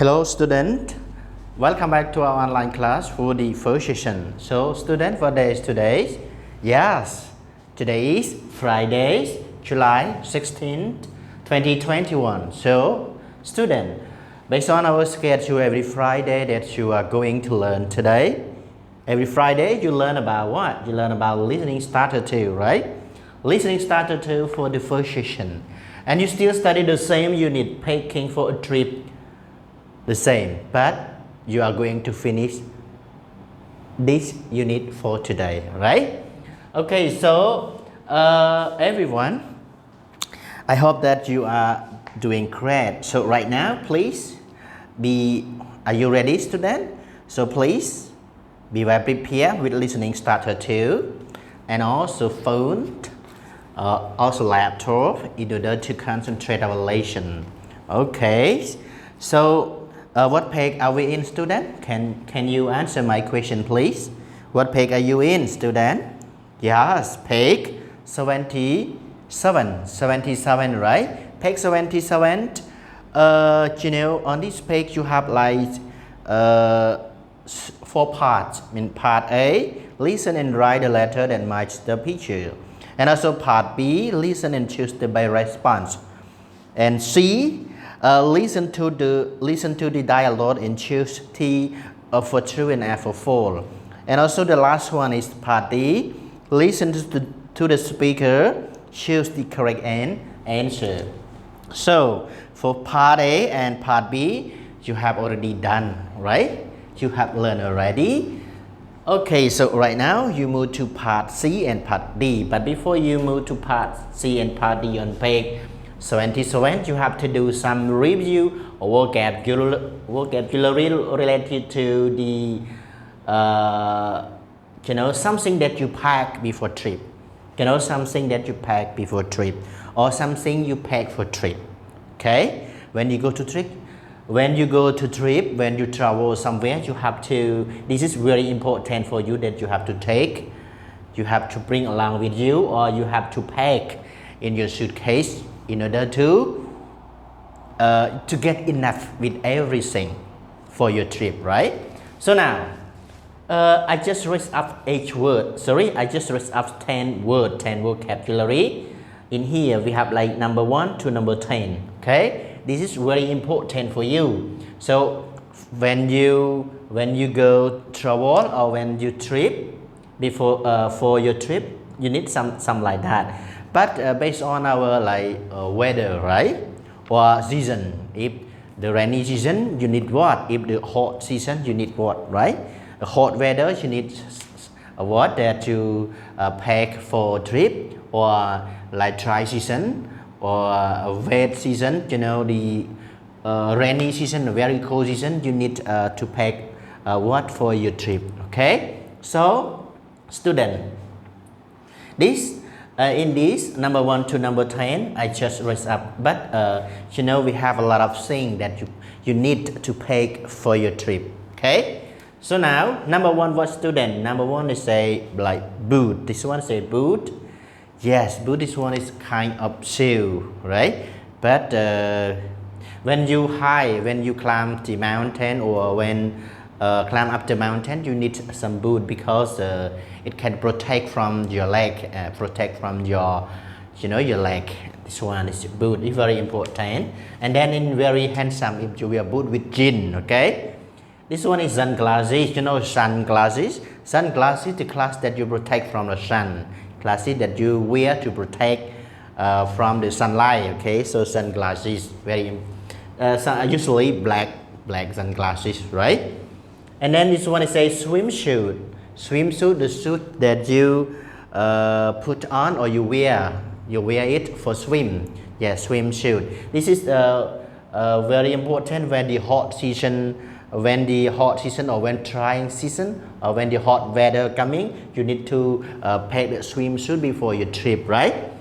Hello student, welcome back to our online class for the first session. So student, what day is today? Yes, today is Friday, July 16th, 2021. So student, based on our schedule every Friday that you are going to learn today, every Friday you learn about what? You learn about listening starter 2, right? Listening starter 2 for the first session. And you still study the same unit, packing for a trip, the same, but you are going to finish this unit for today, right? Okay, so everyone, I hope that you are doing great. So right now, please are you ready, student? So please be well prepared with listening starter 2 and also phone, also laptop in order to concentrate our lesson. Okay, so what page are we in, student? Can you answer my question, please? What page are you in, student? Yes, page 77, right? Page 77. You know, on this page you have like 4 parts. In part A, listen and write the letter that match the picture. And also part B, listen and choose the by response. And C, listen to the dialogue and choose T for true and F for false. And also the last one is part D. Listen to the speaker, choose the correct answer. So for part A and part B, you have already done, right? You have learned already. Okay, so right now you move to part C and part D. But before you move to part C and part D on page 77, you have to do some review or vocabulary related to the something that you pack before trip. Something that you pack before trip or something you pack for trip. Okay, when you go to trip, when you travel somewhere, you have to, this is very important for you that you have to take, you have to bring along with you, or you have to pack in your suitcase in order to get enough with everything for your trip, right? So now, I just raised up each word. Sorry, I just raised up 10 vocabulary. In here, we have like number 1 to number 10, okay? This is very important for you. So when you go travel or when you trip, before for your trip, you need some like that. But based on our weather, right, or season, if the rainy season, you need what? If the hot season, you need what, right? The hot weather, you need what that you pack for trip, or like dry season or wet season. You know, the rainy season, very cold season, you need to pack what for your trip. Okay, so student, this. In this number 1 to number 10, I just raised up, but you know, we have a lot of things that you need to pack for your trip. Okay, so now number 1, what student? Number 1 is say like boot. This one say boot. Yes, boot. This one is kind of shoe, right? But when you climb the mountain, or when climb up the mountain, you need some boot because it can protect from your leg, protect from your leg. This one is boot. It's very important. And then in very handsome if you wear boot with jean. Okay, this one is sunglasses. You know, sunglasses, the glass that you protect from the sun, glasses that you wear to protect from the sunlight. Okay, so sunglasses, very usually black sunglasses, right? And then this one is a swimsuit. Swimsuit, the suit that you put on or you wear it for swim. Yes, swimsuit. This is very important when the hot season, or when drying season, or when the hot weather coming. You need to pack the swimsuit before your trip, right?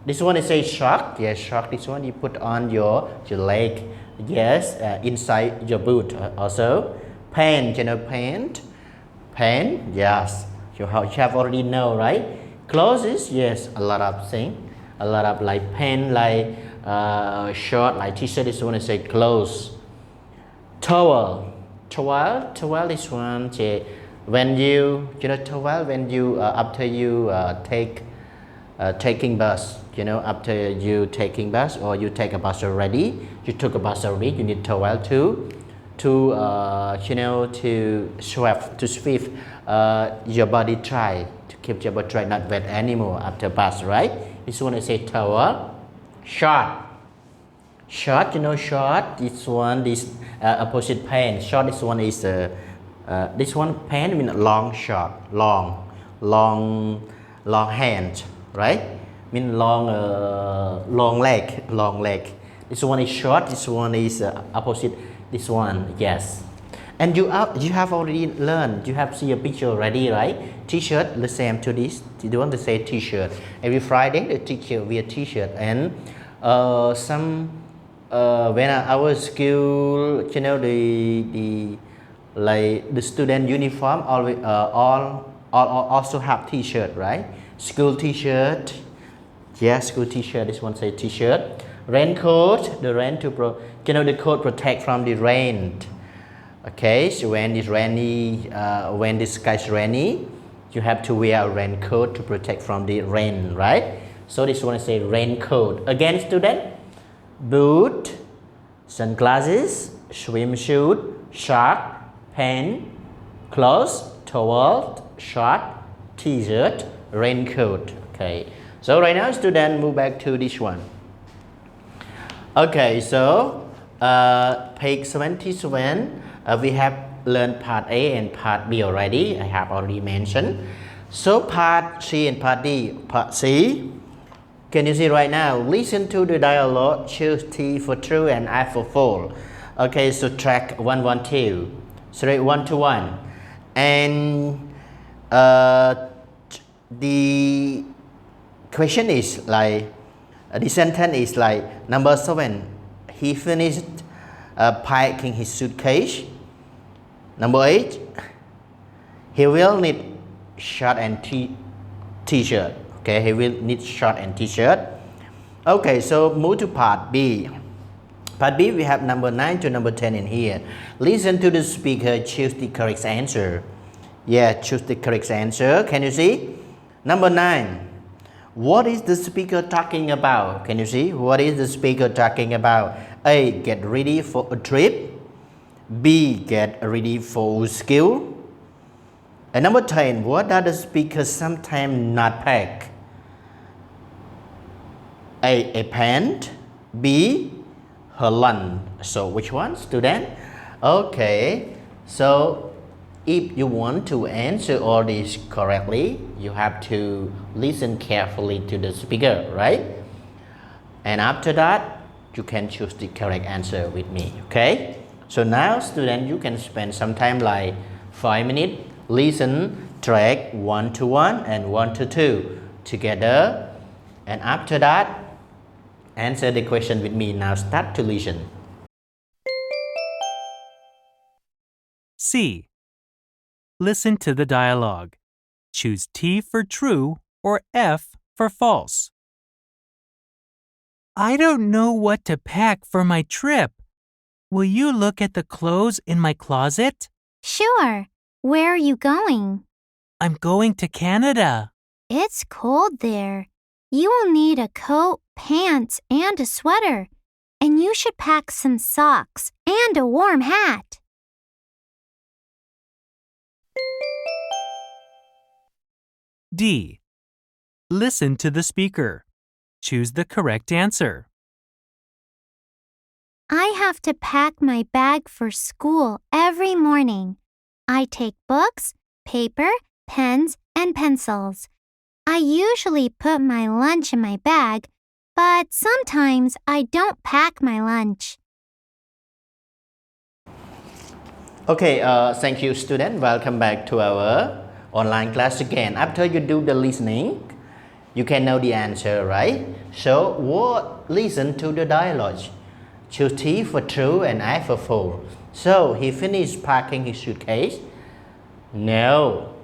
This one is a sock. Yes, sock. This one you put on your leg. Yes, inside your boot also. Pant, you know, pant, yes, you have already know, right? Clothes, yes, a lot of things, a lot of like pant, like short, like t-shirt. This one is say clothes. Towel. Towel is one. When you know towel, when you after you taking bus, after you taking bus or you take a bus already, you took a bus already, you need towel to sweep your body dry, to keep your body dry, not wet anymore after bus, right? This one I say towel. Short, short. This one is opposite pant. Short. This one is this one pant means long, short, long hand, right? Mean long leg. This one is short. This one is opposite. This one, yes. And you have already learned. You have seen a picture already, right? T-shirt. The same to this. You don't want to say T-shirt. Every Friday the teacher wear T-shirt and when our school, the student uniform always also have T-shirt, right? School T-shirt. Yes, school T-shirt. This one say T-shirt. Raincoat. The rain to the coat protect from the rain. Okay, so when it's rainy, when the sky is rainy, you have to wear a raincoat to protect from the rain, right? So this one I say raincoat. Again, student. Boot, sunglasses, swimsuit, short, pants, clothes, towel, short, T-shirt, raincoat. Okay. So right now, student, move back to this one. Okay. So page 77. We have learned part A and part B already. I have already mentioned. So part C and part D. Part C. Can you see right now? Listen to the dialogue. Choose T for true and I for false. Okay. So track 112. Straight 1 to 1. And the question is like the sentence is like number 7. He finished packing his suitcase. Number 8, he will need shirt and t-shirt. Okay, he will need shirt and t-shirt. Okay, so move to part B. Part B, we have number 9 to number 10 in here. Listen to the speaker, choose the correct answer. Yeah, choose the correct answer. Can you see? Number 9. What is the speaker talking about? Can you see? What is the speaker talking about? A. Get ready for a trip. B. Get ready for school. And number 10. What does the speaker sometimes not pack? A pant. B. Her lunch. So which one, student? Okay. So if you want to answer all this correctly, you have to listen carefully to the speaker, right? And after that, you can choose the correct answer with me, okay? So now, student, you can spend some time like 5 minutes, listen, track 1 to 1 and 1 to 2 together. And after that, answer the question with me. Now start to listen. C. Listen to the dialogue. Choose T for true or F for false. I don't know what to pack for my trip. Will you look at the clothes in my closet? Sure. Where are you going? I'm going to Canada. It's cold there. You will need a coat, pants, and a sweater. And you should pack some socks and a warm hat. D. Listen to the speaker. Choose the correct answer. I have to pack my bag for school every morning. I take books, paper, pens, and pencils. I usually put my lunch in my bag, but sometimes I don't pack my lunch. Okay, thank you, student. Welcome back to our online class again. After you do the listening, you can know the answer, right? So, listen to the dialogue. Choose T for true and I for false. So, he finished packing his suitcase. No,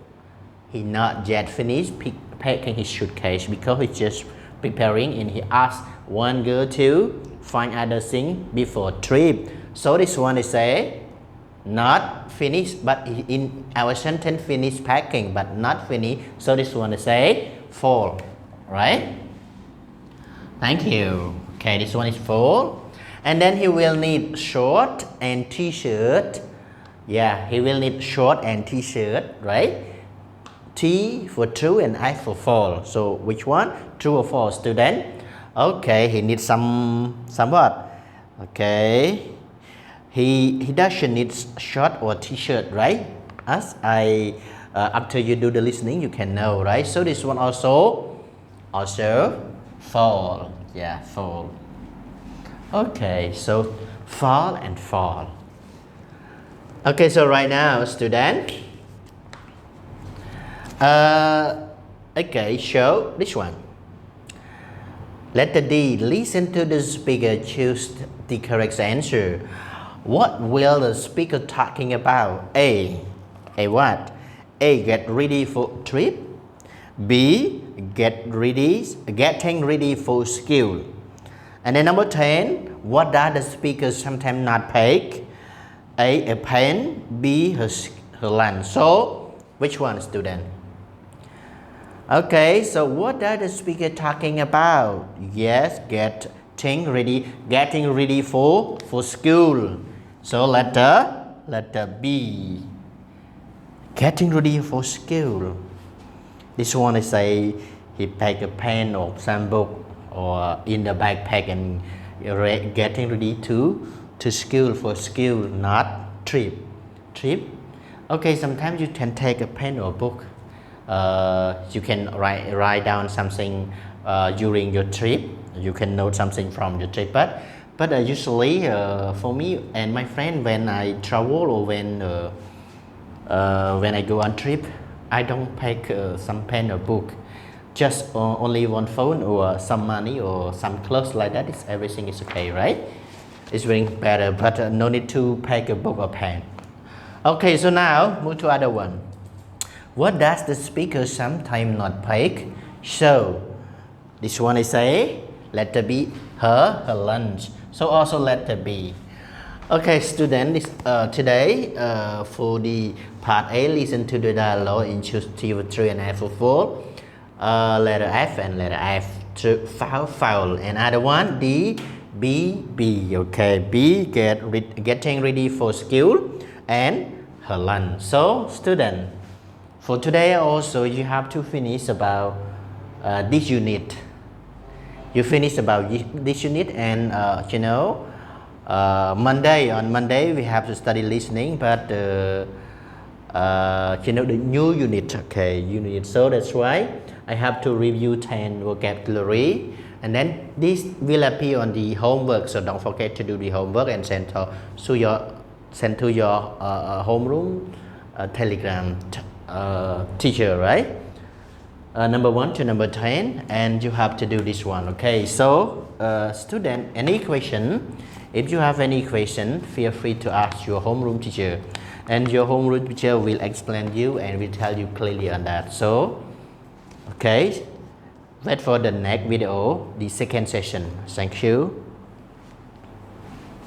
he not yet finished packing his suitcase because he's just preparing and he asked one girl to find other thing before trip. So this one is say not finished, but in our sentence finish packing, but not finished. So this one is say fall, right? Thank you. Okay, this one is fall. And then he will need short and t-shirt. Yeah, he will need short and t-shirt, right? T for true and I for fall. So which one? True or false, student? Okay, he needs some what? Okay. He doesn't need short or t-shirt, right? As I after you do the listening, you can know, right? So this one also fall. Yeah, fall. Okay, so fall and fall. Okay, so right now, student. Okay, show this one. Letter D. Listen to the speaker. Choose the correct answer. What will the speaker talking about? A what? A. Get ready for trip. B. Getting ready for school. And then number 10. What does the speaker sometimes not pack? A pen. B. Her lunch. So which one, student? Okay, so what does the speaker talking about? Yes, getting ready for school. So letter B. Getting ready for school. This one is say he pack a pen or some book or in the backpack and getting ready to school for school, not trip. Okay, sometimes you can take a pen or book. You can write down something during your trip. You can note something from your trip. But usually for me and my friend, when I travel or when I go on trip, I don't pack some pen or book. Just only one phone or some money or some clothes like that. Everything is okay, right? It's very better, but no need to pack a book or pen. Okay, so now move to other one. What does the speaker sometimes not pack? So this one is say letter B, her lunch. So also letter B. Okay, students, today for the part A, listen to the dialogue in choose T for 3 and F for 4. Letter F and letter F. Foul. And other one D, B. Okay, B getting ready for school and her lunch. So student, for today also you have to finish about this unit. You finish about this unit and on Monday we have to study listening, but the new unit. Okay, unit. So that's why I have to review 10 vocabulary, and then this will appear on the homework. So don't forget to do the homework and send to your homeroom Telegram teacher, right? Number 1 to number 10, and you have to do this one. Okay, so student, any question? If you have any question, feel free to ask your homeroom teacher, and your homeroom teacher will explain you and will tell you clearly on that. So okay, wait for the next video, the second session. Thank you.